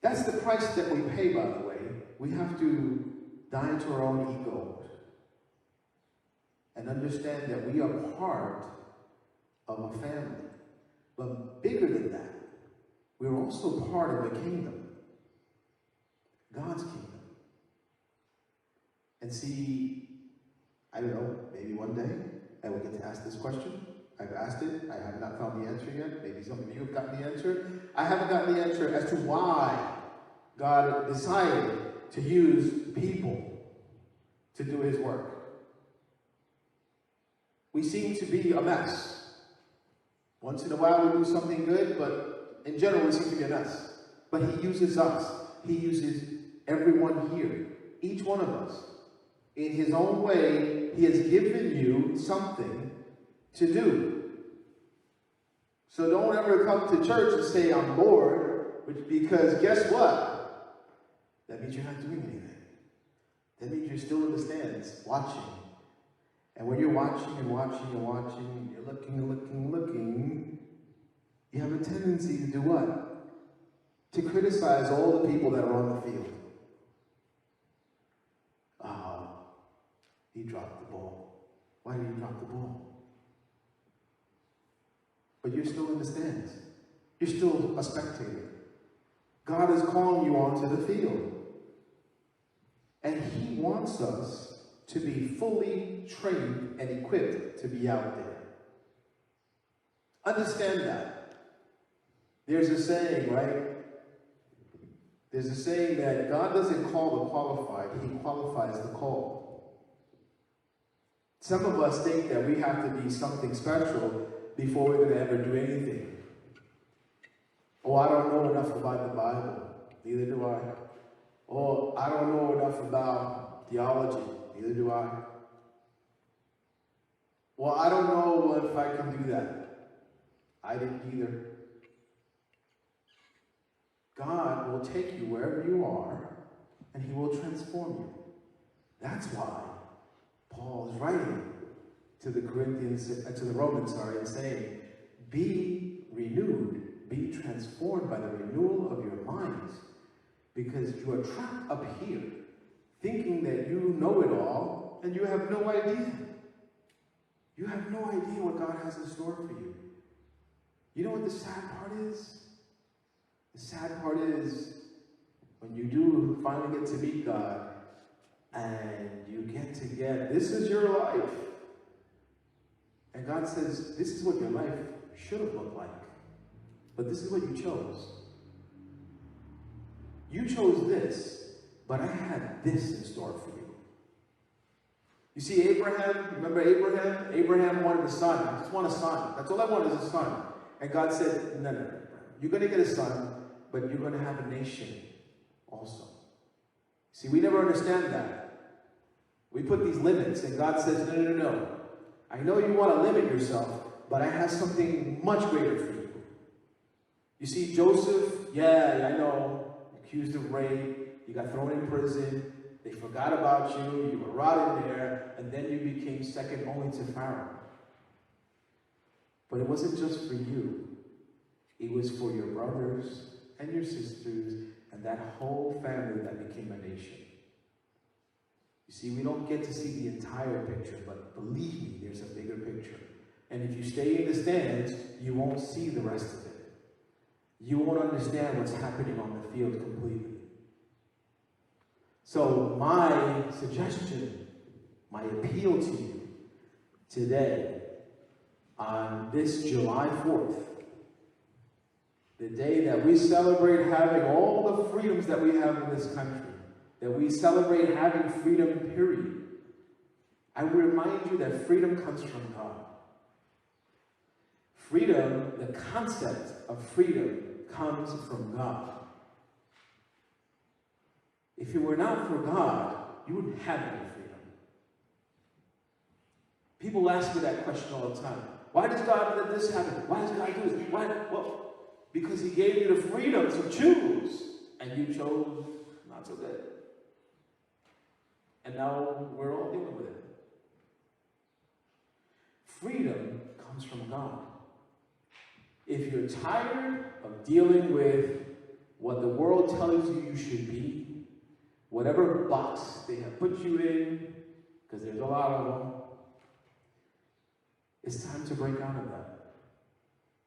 That's the price that we pay, by the way. We have to die to our own ego and understand that we are part of a family. But bigger than that, we're also part of the kingdom, God's kingdom. And see, I don't know, maybe one day I will get to ask this question. I've asked it. I have not found the answer yet. Maybe some of you have gotten the answer. I haven't gotten the answer as to why God decided to use people to do his work. We seem to be a mess. Once in a while we do something good, but in general we seem to be a mess. But he uses us. He uses everyone here, each one of us. In his own way, he has given you something to do. So don't ever come to church and say, I'm bored, because guess what? That means you're not doing anything. That means you're still in the stands, watching. And when you're watching and watching and watching, you're looking, you have a tendency to do what? To criticize all the people that are on the field. He dropped the ball. Why did he drop the ball? But you're still in the stands. You're still a spectator. God is calling you onto the field. And he wants us to be fully trained and equipped to be out there. Understand that. There's a saying, right? There's a saying that God doesn't call the qualified, he qualifies the called. Some of us think that we have to be something special before we're going to ever do anything. Oh, I don't know enough about the Bible. Neither do I. Oh, I don't know enough about theology. Neither do I. Well, I don't know if I can do that. I didn't either. God will take you wherever you are, and he will transform you. That's why Paul is writing to the Romans, and saying, be renewed, be transformed by the renewal of your minds, because you are trapped up here, thinking that you know it all, and you have no idea. You have no idea what God has in store for you. You know what the sad part is? The sad part is when you do finally get to meet God, and you get this is your life. And God says, this is what your life should have looked like. But this is what you chose. You chose this, but I had this in store for you. You see, Abraham, remember Abraham? Abraham wanted a son. I just want a son. That's all I want is a son. And God said, no. You're going to get a son, but you're going to have a nation also. See, we never understand that. We put these limits, and God says, no. I know you want to limit yourself, but I have something much greater for you. You see, Joseph, I know, accused of rape, you got thrown in prison, they forgot about you, you were rotted there, and then you became second only to Pharaoh. But it wasn't just for you. It was for your brothers and your sisters and that whole family that became a nation. You see, we don't get to see the entire picture, but believe me, there's a bigger picture. And if you stay in the stands, you won't see the rest of it. You won't understand what's happening on the field completely. So my suggestion, my appeal to you today, on this July 4th, the day that we celebrate having all the freedoms that we have in this country, that we celebrate having freedom, period. I will remind you that freedom comes from God. Freedom, the concept of freedom, comes from God. If it were not for God, you wouldn't have any freedom. People ask me that question all the time. Why does God let this happen? Why does God do this? Why? Well, because he gave you the freedom to choose, and you chose not so good. And now we're all dealing with it. Freedom comes from God. If you're tired of dealing with what the world tells you you should be, whatever box they have put you in, because there's a lot of them, it's time to break out of that.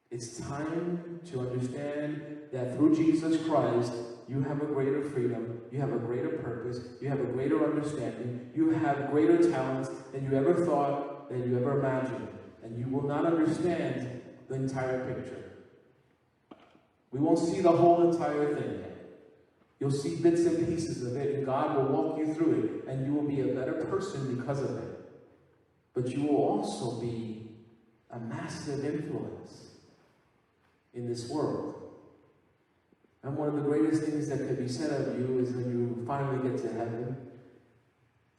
It's time to understand that through Jesus Christ, you have a greater freedom, you have a greater purpose, you have a greater understanding, you have greater talents than you ever thought, than you ever imagined. And you will not understand the entire picture. We won't see the whole entire thing yet. You'll see bits and pieces of it, and God will walk you through it, and you will be a better person because of it. But you will also be a massive influence in this world. And one of the greatest things that could be said of you is when you finally get to heaven,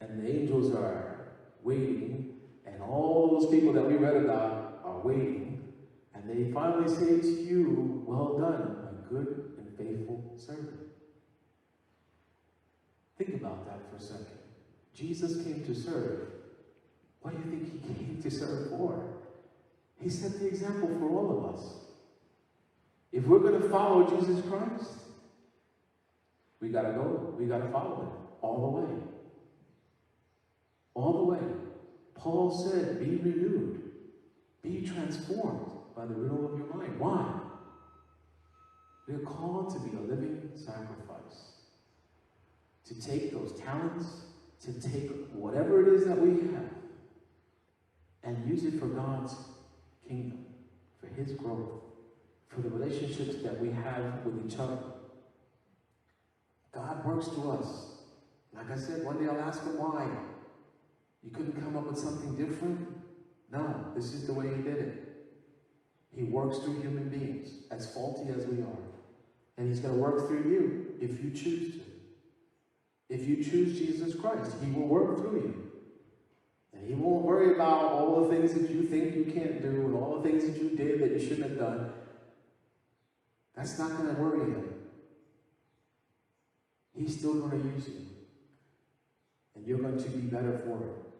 and the angels are waiting, and all those people that we read about are waiting, and they finally say to you, "Well done, my good and faithful servant." Think about that for a second. Jesus came to serve. What do you think he came to serve for? He set the example for all of us. If we're going to follow Jesus Christ, we got to go. We got to follow him all the way. All the way. Paul said, be renewed. Be transformed by the renewal of your mind. Why? We are called to be a living sacrifice. To take those talents, to take whatever it is that we have, and use it for God's kingdom, for his growth, for the relationships that we have with each other. God works through us. Like I said, one day I'll ask him why. You couldn't come up with something different? No, this is the way he did it. He works through human beings, as faulty as we are. And he's going to work through you if you choose to. If you choose Jesus Christ, he will work through you. And he won't worry about all the things that you think you can't do and all the things that you did that you shouldn't have done. That's not going to worry him. He's still going to use you. And you're going to be better for it.